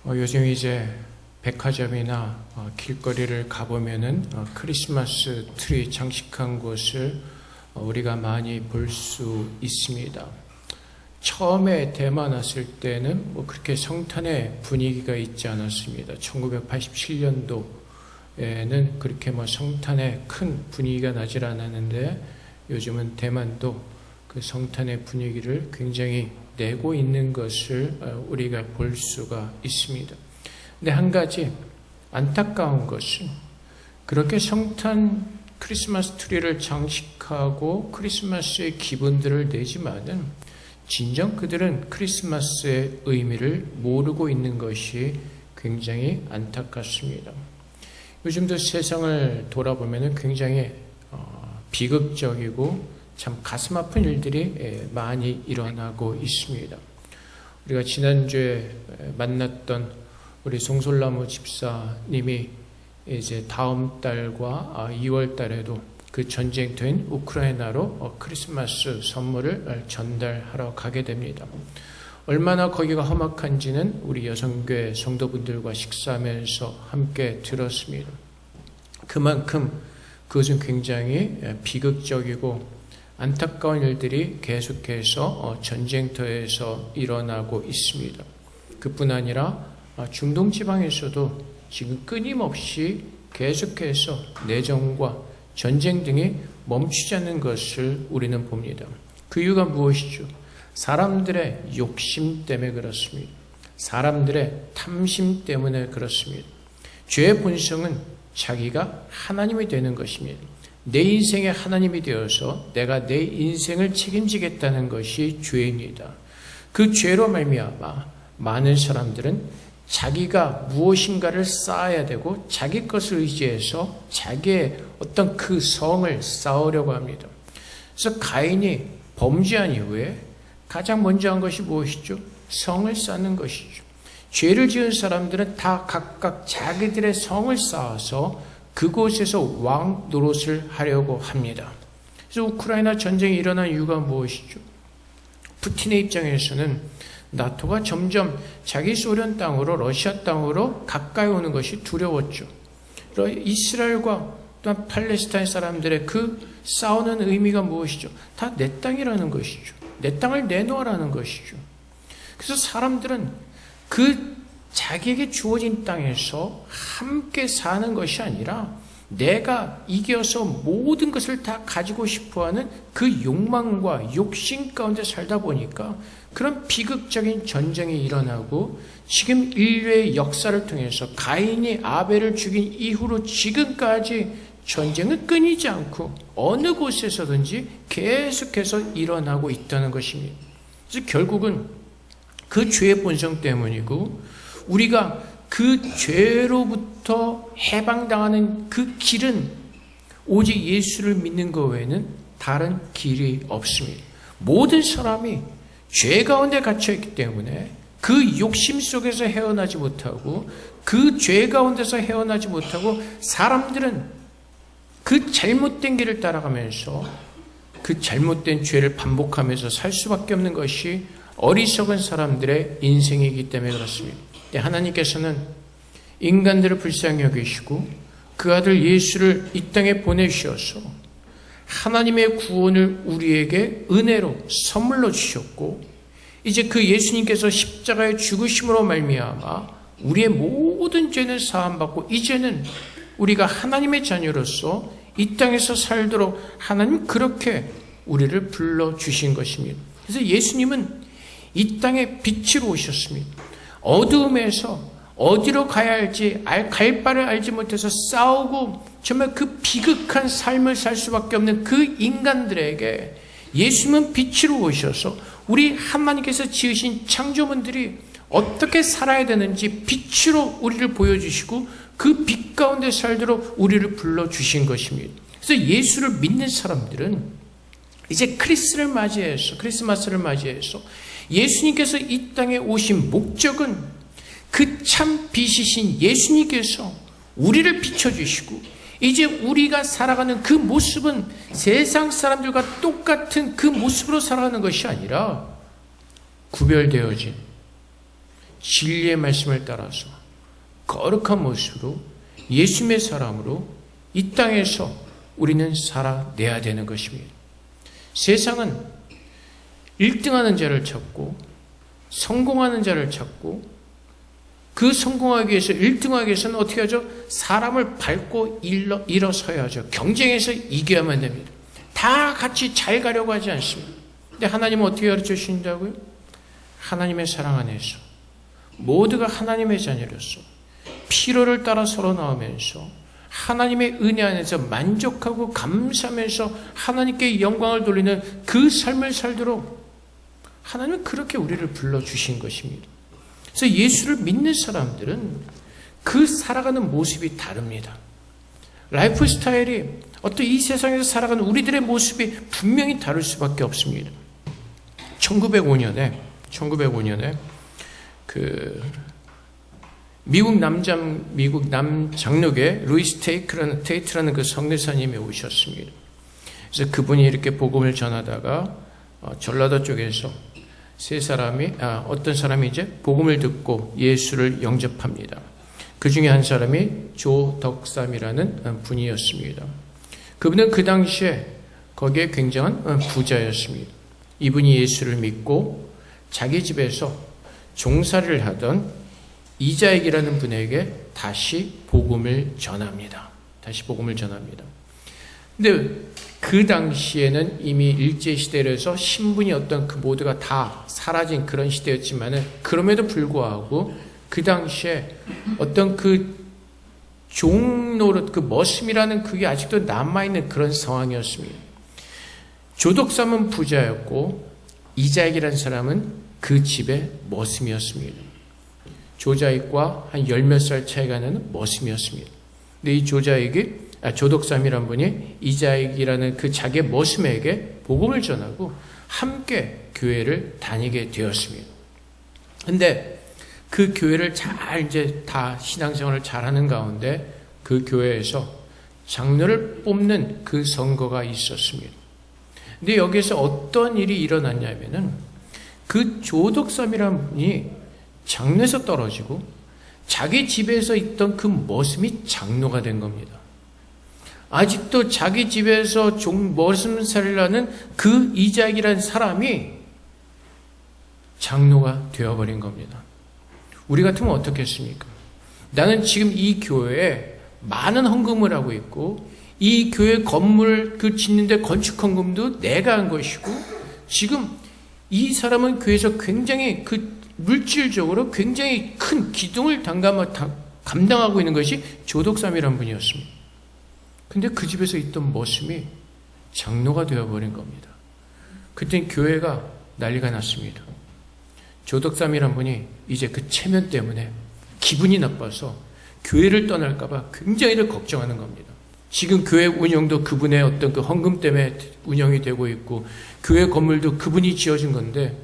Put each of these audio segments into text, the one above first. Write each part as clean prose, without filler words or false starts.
요즘 이제 백화점이나 길거리를 가보면은 크리스마스 트리 장식한 곳을 우리가 많이 볼 수 있습니다. 처음에 대만 왔을 때는 그렇게 성탄의 분위기가 있지 않았습니다. 1987년도에는 그렇게 성탄의 큰 분위기가 나질 않았는데 요즘은 대만도 그 성탄의 분위기를 굉장히 내고 있는 것을 우리가 볼 수가 있습니다. 근데 한 가지 안타까운 것은 그렇게 성탄 크리스마스 트리를 장식하고 크리스마스의 기분들을 내지만은 진정 그들은 크리스마스의 의미를 모르고 있는 것이 굉장히 안타깝습니다. 요즘도 세상을 돌아보면 굉장히 비극적이고 참 가슴 아픈 일들이 많이 일어나고 있습니다. 우리가 지난주에 만났던 우리 송솔나무 집사님이 이제 다음 달과 2월 달에도 그 전쟁터인 우크라이나로 크리스마스 선물을 전달하러 가게 됩니다. 얼마나 거기가 험악한지는 우리 여성교회 성도분들과 식사하면서 함께 들었습니다. 그만큼 그것은 굉장히 비극적이고 안타까운 일들이 계속해서 전쟁터에서 일어나고 있습니다. 그뿐 아니라 중동 지방에서도 지금 끊임없이 계속해서 내전과 전쟁 등이 멈추지 않는 것을 우리는 봅니다. 그 이유가 무엇이죠? 사람들의 욕심 때문에 그렇습니다. 사람들의 탐심 때문에 그렇습니다. 죄의 본성은 자기가 하나님이 되는 것입니다. 내 인생의 하나님이 되어서 내가 내 인생을 책임지겠다는 것이 죄입니다. 그 죄로 말미암아 많은 사람들은 자기가 무엇인가를 쌓아야 되고 자기 것을 의지해서 자기의 어떤 그 성을 쌓으려고 합니다. 그래서 가인이 범죄한 이후에 가장 먼저 한 것이 무엇이죠? 성을 쌓는 것이죠. 죄를 지은 사람들은 다 각각 자기들의 성을 쌓아서 그곳에서 왕 노릇을 하려고 합니다. 그래서 우크라이나 전쟁이 일어난 이유가 무엇이죠? 푸틴의 입장에서는 나토가 점점 자기 소련 땅으로 러시아 땅으로 가까이 오는 것이 두려웠죠. 이스라엘과 또한 팔레스타인 사람들의 그 싸우는 의미가 무엇이죠? 다 내 땅이라는 것이죠. 내 땅을 내놓으라는 것이죠. 그래서 사람들은 그 자기에게 주어진 땅에서 함께 사는 것이 아니라 내가 이겨서 모든 것을 다 가지고 싶어하는 그 욕망과 욕심 가운데 살다 보니까 그런 비극적인 전쟁이 일어나고 지금 인류의 역사를 통해서 가인이 아벨을 죽인 이후로 지금까지 전쟁은 끊이지 않고 어느 곳에서든지 계속해서 일어나고 있다는 것입니다. 그래서 결국은 그 죄의 본성 때문이고 우리가 그 죄로부터 해방당하는 그 길은 오직 예수를 믿는 것 외에는 다른 길이 없습니다. 모든 사람이 죄 가운데 갇혀있기 때문에 그 욕심 속에서 헤어나지 못하고 그 죄 가운데서 헤어나지 못하고 사람들은 그 잘못된 길을 따라가면서 그 잘못된 죄를 반복하면서 살 수밖에 없는 것이 어리석은 사람들의 인생이기 때문에 그렇습니다. 하나님께서는 인간들을 불쌍히 여기시고 그 아들 예수를 이 땅에 보내주셔서 하나님의 구원을 우리에게 은혜로 선물로 주셨고 이제 그 예수님께서 십자가의 죽으심으로 말미암아 우리의 모든 죄는 사함받고 이제는 우리가 하나님의 자녀로서 이 땅에서 살도록 하나님 그렇게 우리를 불러주신 것입니다. 그래서 예수님은 이 땅에 빛으로 오셨습니다. 어두움에서 어디로 가야 할지 갈 바를 알지 못해서 싸우고 정말 그 비극한 삶을 살 수밖에 없는 그 인간들에게 예수님은 빛으로 오셔서 우리 하나님께서 지으신 창조물들이 어떻게 살아야 되는지 빛으로 우리를 보여주시고 그 빛 가운데 살도록 우리를 불러주신 것입니다. 그래서 예수를 믿는 사람들은 이제 크리스마스를 맞이해서 예수님께서 이 땅에 오신 목적은 그 참 빛이신 예수님께서 우리를 비춰주시고 이제 우리가 살아가는 그 모습은 세상 사람들과 똑같은 그 모습으로 살아가는 것이 아니라 구별되어진 진리의 말씀을 따라서 거룩한 모습으로 예수님의 사람으로 이 땅에서 우리는 살아내야 되는 것입니다. 세상은 1등하는 자를 찾고 성공하는 자를 찾고 그 성공하기 위해서 1등하기 위해서는 어떻게 하죠? 사람을 밟고 일어서야죠. 경쟁에서 이겨야만 됩니다. 다 같이 잘 가려고 하지 않습니다. 근데 하나님은 어떻게 가르쳐 주신다고요? 하나님의 사랑 안에서 모두가 하나님의 자녀로서 필요를 따라 서로 나오면서 하나님의 은혜 안에서 만족하고 감사하면서 하나님께 영광을 돌리는 그 삶을 살도록 하나님은 그렇게 우리를 불러주신 것입니다. 그래서 예수를 믿는 사람들은 그 살아가는 모습이 다릅니다. 라이프 스타일이 어떤 이 세상에서 살아가는 우리들의 모습이 분명히 다를 수밖에 없습니다. 1905년에 미국 남장로교회 루이스 테이트라는 그 성대사님이 오셨습니다. 그래서 그분이 이렇게 복음을 전하다가 전라도 쪽에서 어떤 사람이 이제 복음을 듣고 예수를 영접합니다. 그 중에 한 사람이 조덕삼이라는 분이었습니다. 그분은 그 당시에 거기에 굉장한 부자였습니다. 이분이 예수를 믿고 자기 집에서 종살이를 하던 이자익이라는 분에게 다시 복음을 전합니다. 근데 그 당시에는 이미 일제시대라서 신분이 어떤 그 모두가 다 사라진 그런 시대였지만은 그럼에도 불구하고 그 당시에 어떤 그 종노릇, 그 머슴이라는 그게 아직도 남아있는 그런 상황이었습니다. 조덕삼은 부자였고 이자익이라는 사람은 그 집의 머슴이었습니다. 조자익과 한 10몇 살 차이가 나는 머슴이었습니다. 근데 이 조덕삼이란 분이 이자익이라는 그 자기의 머슴에게 복음을 전하고 함께 교회를 다니게 되었습니다. 근데 그 교회를 잘 이제 다 신앙생활을 잘하는 가운데 그 교회에서 장로를 뽑는 그 선거가 있었습니다. 근데 여기에서 어떤 일이 일어났냐면은 그 조덕삼이라는 분이 장로에서 떨어지고 자기 집에서 있던 그 머슴이 장로가 된 겁니다. 아직도 자기 집에서 머슴살이를 하는 그 이자익이라는 사람이 장로가 되어버린 겁니다. 우리 같으면 어떻겠습니까? 나는 지금 이 교회에 많은 헌금을 하고 있고 이 교회 건물 그 짓는데 건축 헌금도 내가 한 것이고 지금 이 사람은 교회에서 굉장히 그 물질적으로 굉장히 큰 기둥을 감당하고 있는 것이 조덕삼이라는 분이었습니다. 근데 그 집에서 있던 머슴이 장로가 되어버린 겁니다. 그때 교회가 난리가 났습니다. 조덕삼이라는 분이 이제 그 체면 때문에 기분이 나빠서 교회를 떠날까봐 굉장히 걱정하는 겁니다. 지금 교회 운영도 그분의 어떤 그 헌금 때문에 운영이 되고 있고 교회 건물도 그분이 지어준 건데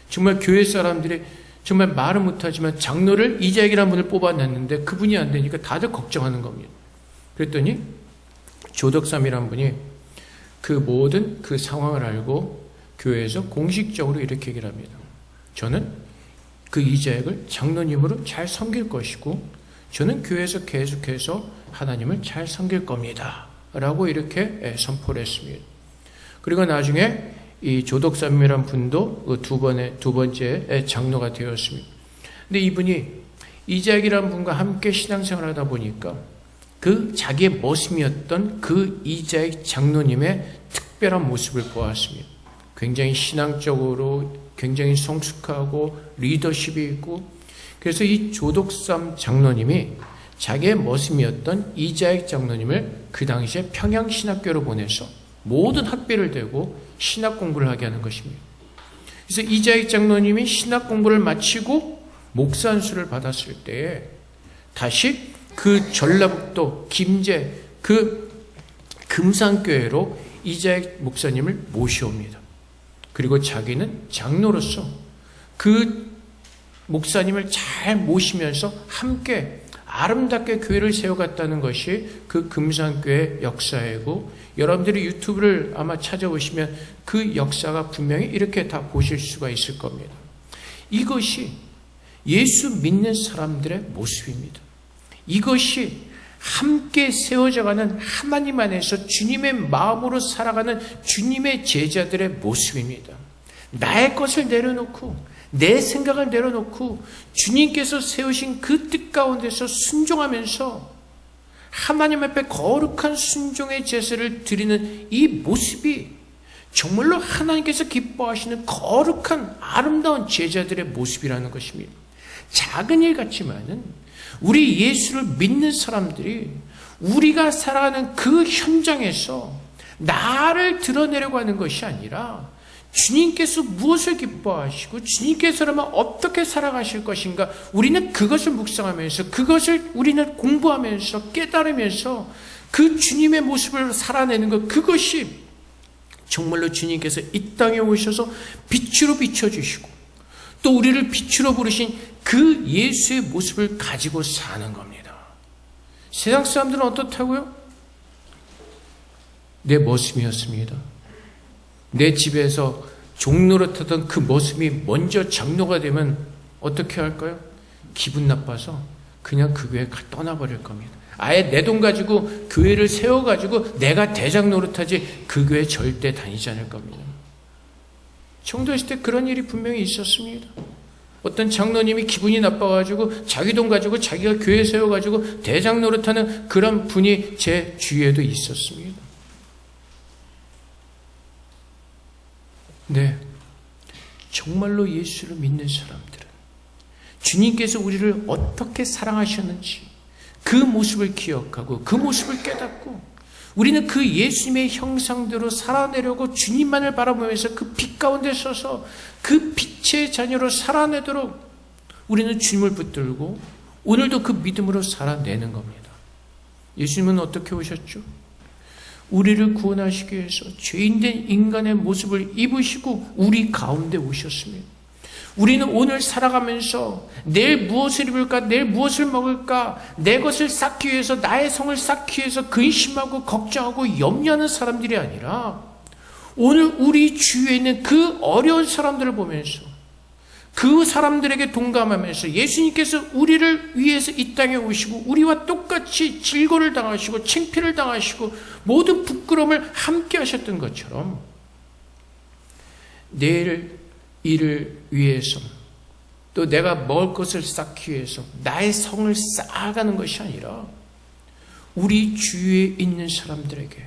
정말 교회 사람들이 정말 말은 못하지만 장로를 이자익이라는 분을 뽑아냈는데 그분이 안 되니까 다들 걱정하는 겁니다. 그랬더니 조덕삼이라는 분이 그 모든 그 상황을 알고 교회에서 공식적으로 이렇게 얘기를 합니다. 저는 그 이자익을 장로님으로 잘 섬길 것이고 저는 교회에서 계속해서 하나님을 잘 섬길 겁니다. 라고 이렇게 선포를 했습니다. 그리고 나중에 이 조덕삼이라는 분도 두 번째 장로가 되었습니다. 근데 이분이 이자익이라는 분과 함께 신앙생활을 하다 보니까 그 자기의 머슴이었던 그 이자익 장로님의 특별한 모습을 보았습니다. 굉장히 신앙적으로 굉장히 성숙하고 리더십이 있고 그래서 이 조덕삼 장로님이 자기의 머슴이었던 이자익 장로님을 그 당시에 평양신학교로 보내서 모든 학비를 대고 신학 공부를 하게 하는 것입니다. 그래서 이자익 장로님이 신학 공부를 마치고 목사 안수를 받았을 때에 다시 그 전라북도 김제 그 금산교회로 이자익 목사님을 모셔옵니다. 그리고 자기는 장로로서 그 목사님을 잘 모시면서 함께 아름답게 교회를 세워갔다는 것이 그 금산교회 역사이고 여러분들이 유튜브를 아마 찾아보시면 그 역사가 분명히 이렇게 다 보실 수가 있을 겁니다. 이것이 예수 믿는 사람들의 모습입니다. 이것이 함께 세워져가는 하나님 안에서 주님의 마음으로 살아가는 주님의 제자들의 모습입니다. 나의 것을 내려놓고 내 생각을 내려놓고 주님께서 세우신 그 뜻 가운데서 순종하면서 하나님 앞에 거룩한 순종의 제사를 드리는 이 모습이 정말로 하나님께서 기뻐하시는 거룩한 아름다운 제자들의 모습이라는 것입니다. 작은 일 같지만은 우리 예수를 믿는 사람들이 우리가 살아가는 그 현장에서 나를 드러내려고 하는 것이 아니라 주님께서 무엇을 기뻐하시고 주님께서라면 어떻게 살아가실 것인가, 우리는 그것을 묵상하면서 그것을 우리는 공부하면서 깨달으면서 그 주님의 모습을 살아내는 것, 그것이 정말로 주님께서 이 땅에 오셔서 빛으로 비춰주시고 또 우리를 빛으로 부르신 그 예수의 모습을 가지고 사는 겁니다. 세상 사람들은 어떻다고요? 내 모습이었습니다. 내 집에서 종노릇하던 그 모습이 먼저 장로가 되면 어떻게 할까요? 기분 나빠서 그냥 그 교회 떠나버릴 겁니다. 아예 내 돈 가지고 교회를 세워가지고 내가 대장 노릇하지 그 교회 절대 다니지 않을 겁니다. 청도에 있을 때 그런 일이 분명히 있었습니다. 어떤 장로님이 기분이 나빠가지고 자기 돈 가지고 자기가 교회 세워가지고 대장 노릇하는 그런 분이 제 주위에도 있었습니다. 네, 정말로 예수를 믿는 사람들은 주님께서 우리를 어떻게 사랑하셨는지 그 모습을 기억하고 그 모습을 깨닫고 우리는 그 예수님의 형상대로 살아내려고 주님만을 바라보면서 그 빛 가운데 서서 그 빛의 자녀로 살아내도록 우리는 주님을 붙들고 오늘도 그 믿음으로 살아내는 겁니다. 예수님은 어떻게 오셨죠? 우리를 구원하시기 위해서 죄인된 인간의 모습을 입으시고 우리 가운데 오셨습니다. 우리는 오늘 살아가면서 내일 무엇을 입을까, 내일 무엇을 먹을까, 내 것을 쌓기 위해서, 나의 성을 쌓기 위해서 근심하고 걱정하고 염려하는 사람들이 아니라 오늘 우리 주위에 있는 그 어려운 사람들을 보면서 그 사람들에게 동감하면서 예수님께서 우리를 위해서 이 땅에 오시고 우리와 똑같이 질고를 당하시고 창피를 당하시고 모든 부끄러움을 함께 하셨던 것처럼 내일 일을 위해서 또 내가 먹을 것을 쌓기 위해서 나의 성을 쌓아가는 것이 아니라 우리 주위에 있는 사람들에게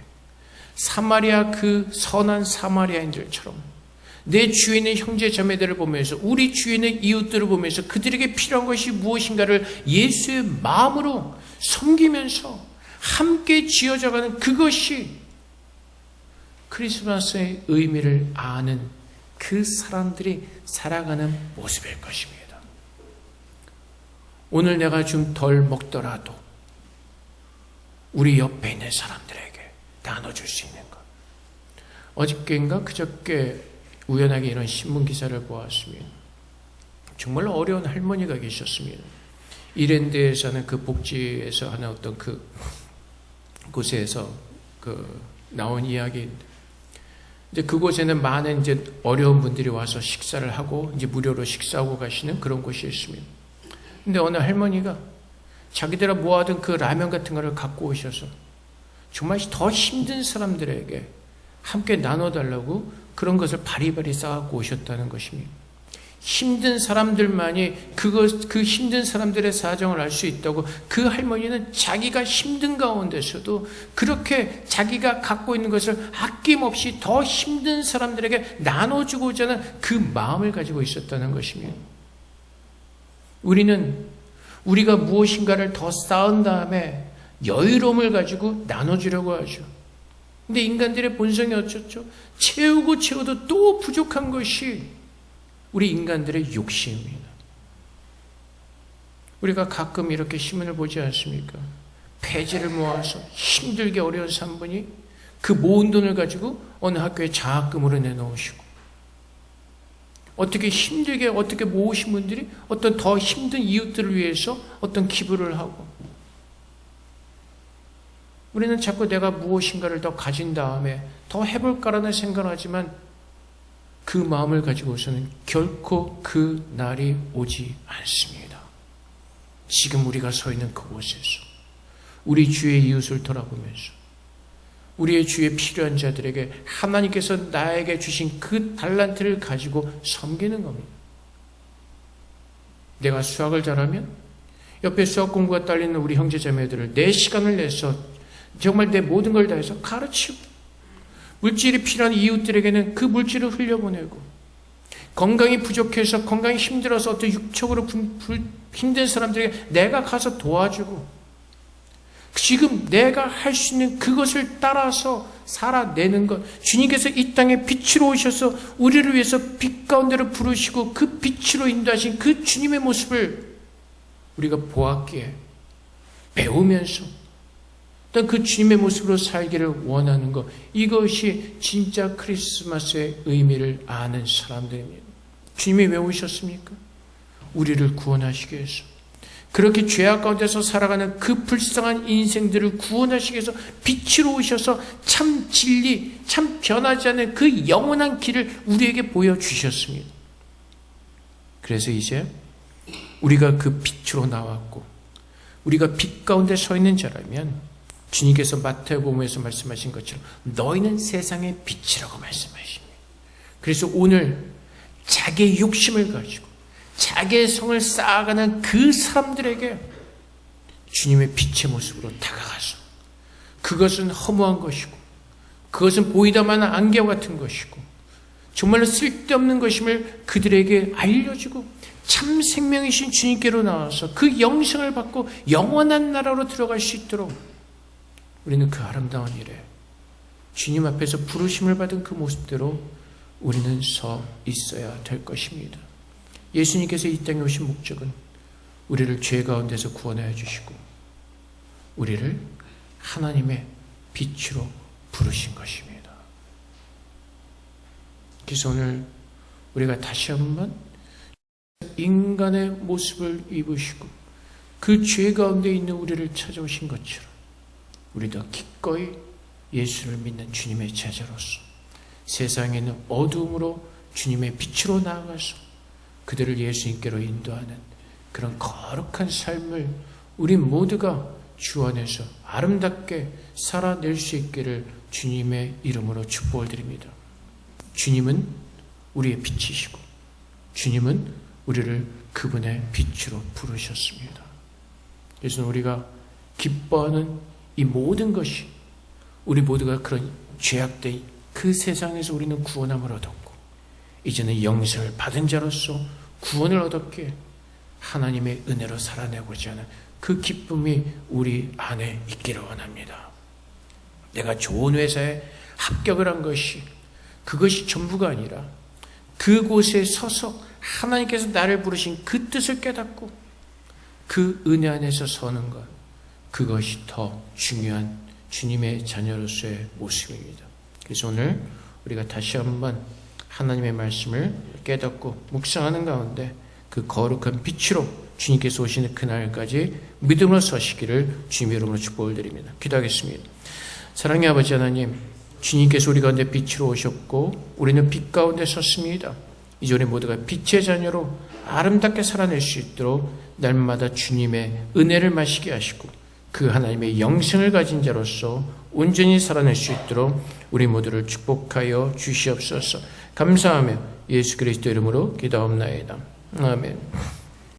사마리아 그 선한 사마리아인들처럼 내 주위에 있는 형제 자매들을 보면서 우리 주위에 있는 이웃들을 보면서 그들에게 필요한 것이 무엇인가를 예수의 마음으로 섬기면서 함께 지어져가는 그것이 크리스마스의 의미를 아는 그 사람들이 살아가는 모습일 것입니다. 오늘 내가 좀 덜 먹더라도 우리 옆에 있는 사람들에게 나눠줄 수 있는 것. 어저께인가 그저께 우연하게 이런 신문 기사를 보았습니다. 정말로 어려운 할머니가 계셨습니다. 이랜드에 사는 그 복지에서 하는 어떤 그 곳에서 나온 이야기인데, 이제 그곳에는 많은 이제 어려운 분들이 와서 식사를 하고 이제 무료로 식사하고 가시는 그런 곳이었습니다. 근데 어느 할머니가 자기들이 모아둔 그 라면 같은 거를 갖고 오셔서 정말 더 힘든 사람들에게 함께 나눠달라고 그런 것을 바리바리 쌓아갖고 오셨다는 것입니다. 힘든 사람들만이 그 힘든 사람들의 사정을 알 수 있다고 그 할머니는 자기가 힘든 가운데서도 그렇게 자기가 갖고 있는 것을 아낌없이 더 힘든 사람들에게 나눠주고자 하는 그 마음을 가지고 있었다는 것입니다. 우리는 우리가 무엇인가를 더 쌓은 다음에 여유로움을 가지고 나눠주려고 하죠. 근데 인간들의 본성이 어쩌죠? 채우고 채워도 또 부족한 것이 우리 인간들의 욕심입니다. 우리가 가끔 이렇게 신문을 보지 않습니까? 폐지를 모아서 힘들게 어려운 산분이 그 모은 돈을 가지고 어느 학교에 장학금으로 내놓으시고, 어떻게 힘들게 어떻게 모으신 분들이 어떤 더 힘든 이웃들을 위해서 어떤 기부를 하고, 우리는 자꾸 내가 무엇인가를 더 가진 다음에 더 해볼까라는 생각을 하지만 그 마음을 가지고서는 결코 그 날이 오지 않습니다. 지금 우리가 서 있는 그곳에서 우리 주의 이웃을 돌아보면서 우리의 주에 필요한 자들에게 하나님께서 나에게 주신 그 달란트를 가지고 섬기는 겁니다. 내가 수학을 잘하면 옆에 수학 공부가 딸리는 우리 형제자매들을 내 시간을 내서 정말 내 모든 걸 다해서 가르치고, 물질이 필요한 이웃들에게는 그 물질을 흘려보내고, 건강이 부족해서 건강이 힘들어서 어떤 육적으로 힘든 사람들에게 내가 가서 도와주고, 지금 내가 할 수 있는 그것을 따라서 살아내는 것, 주님께서 이 땅에 빛으로 오셔서 우리를 위해서 빛 가운데로 부르시고 그 빛으로 인도하신 그 주님의 모습을 우리가 보았기에 배우면서 또 그 주님의 모습으로 살기를 원하는 것, 이것이 진짜 크리스마스의 의미를 아는 사람들입니다. 주님이 왜 오셨습니까? 우리를 구원하시기 위해서, 그렇게 죄악 가운데서 살아가는 그 불쌍한 인생들을 구원하시기 위해서 빛으로 오셔서 참 진리, 참 변하지 않는 그 영원한 길을 우리에게 보여주셨습니다. 그래서 이제 우리가 그 빛으로 나왔고 우리가 빛 가운데 서 있는 자라면 주님께서 마태복음에서 말씀하신 것처럼 너희는 세상의 빛이라고 말씀하십니다. 그래서 오늘 자기의 욕심을 가지고 자기의 성을 쌓아가는 그 사람들에게 주님의 빛의 모습으로 다가가서, 그것은 허무한 것이고 그것은 보이다만 안개와 같은 것이고 정말로 쓸데없는 것임을 그들에게 알려주고 참 생명이신 주님께로 나와서 그 영생을 받고 영원한 나라로 들어갈 수 있도록 우리는 그 아름다운 일에 주님 앞에서 부르심을 받은 그 모습대로 우리는 서 있어야 될 것입니다. 예수님께서 이 땅에 오신 목적은 우리를 죄 가운데서 구원하여 주시고 우리를 하나님의 빛으로 부르신 것입니다. 그래서 오늘 우리가 다시 한번 인간의 모습을 입으시고 그 죄 가운데 있는 우리를 찾아오신 것처럼 우리도 기꺼이 예수를 믿는 주님의 제자로서 세상에 있는 어두움으로 주님의 빛으로 나아가서 그들을 예수님께로 인도하는 그런 거룩한 삶을 우리 모두가 주 안에서 아름답게 살아낼 수 있기를 주님의 이름으로 축복을 드립니다. 주님은 우리의 빛이시고 주님은 우리를 그분의 빛으로 부르셨습니다. 그래서 우리가 기뻐하는 이 모든 것이 우리 모두가 그런 죄악된 그 세상에서 우리는 구원함을 얻었고 이제는 영생을 받은 자로서 구원을 얻었기에 하나님의 은혜로 살아내고자 하는 그 기쁨이 우리 안에 있기를 원합니다. 내가 좋은 회사에 합격을 한 것이 그것이 전부가 아니라 그곳에 서서 하나님께서 나를 부르신 그 뜻을 깨닫고 그 은혜 안에서 서는 것, 그것이 더 중요한 주님의 자녀로서의 모습입니다. 그래서 오늘 우리가 다시 한번 하나님의 말씀을 깨닫고 묵상하는 가운데 그 거룩한 빛으로 주님께서 오시는 그날까지 믿음으로 서시기를 주님의 이름으로 축복을 드립니다. 기도하겠습니다. 사랑의 아버지 하나님, 주님께서 우리 가운데 빛으로 오셨고 우리는 빛 가운데 섰습니다. 이제 우리 모두가 빛의 자녀로 아름답게 살아낼 수 있도록 날마다 주님의 은혜를 마시게 하시고 그 하나님의 영생을 가진 자로서 온전히 살아낼 수 있도록 우리 모두를 축복하여 주시옵소서. 감사하며 예수 그리스도 이름으로 기도하옵나이다. 아멘.